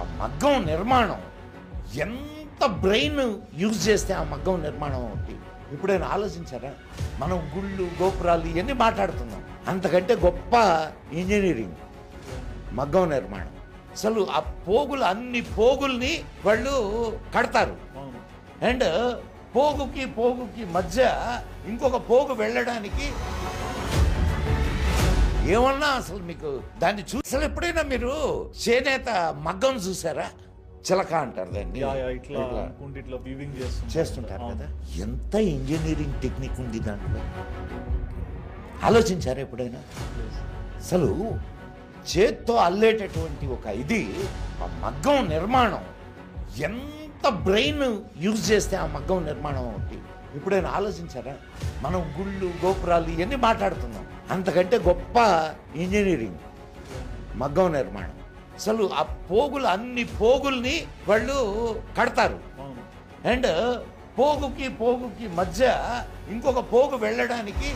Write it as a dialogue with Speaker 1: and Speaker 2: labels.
Speaker 1: ఆ మగ్గం నిర్మాణం ఎంత బ్రెయిన్ యూజ్ చేస్తే ఆ మగ్గం నిర్మాణం అవుతుంది. ఎప్పుడైనా ఆలోచించారా? మనం గుళ్ళు గోపురాలు ఇవన్నీ మాట్లాడుతున్నాం, అంతకంటే గొప్ప ఇంజనీరింగ్ మగ్గం నిర్మాణం. అసలు ఆ పోగులు అన్ని పోగుల్ని వాళ్ళు కడతారు. అండ్ పోగుకి మధ్య ఇంకొక పోగు వెళ్ళడానికి ఏమన్నా అసలు మీకు దాన్ని అసలు ఎప్పుడైనా మీరు చేనేత మగ్గం చూసారా? చిలక అంటారు దాన్ని, చేస్తుంటారు కదా. ఎంత ఇంజనీరింగ్ టెక్నిక్ ఉంది దాంట్లో, ఆలోచించారా ఎప్పుడైనా? అసలు చేత్తో అల్లేటటువంటి ఒక ఇది ఆ మగ్గం నిర్మాణం ఎంత బ్రెయిన్ యూజ్ చేస్తే ఆ మగ్గం నిర్మాణం అవుతుంది. ఎప్పుడైనా ఆలోచించారా? మనం గుళ్ళు గోపురాలు ఇవన్నీ మాట్లాడుతున్నాం, అంతకంటే గొప్ప ఇంజనీరింగ్ మగ్గం నిర్మాణం. అసలు ఆ పోగులు అన్ని పోగుల్ని వాళ్ళు కడతారు. అండ్ పోగుకి మధ్య ఇంకొక పోగు వెళ్ళడానికి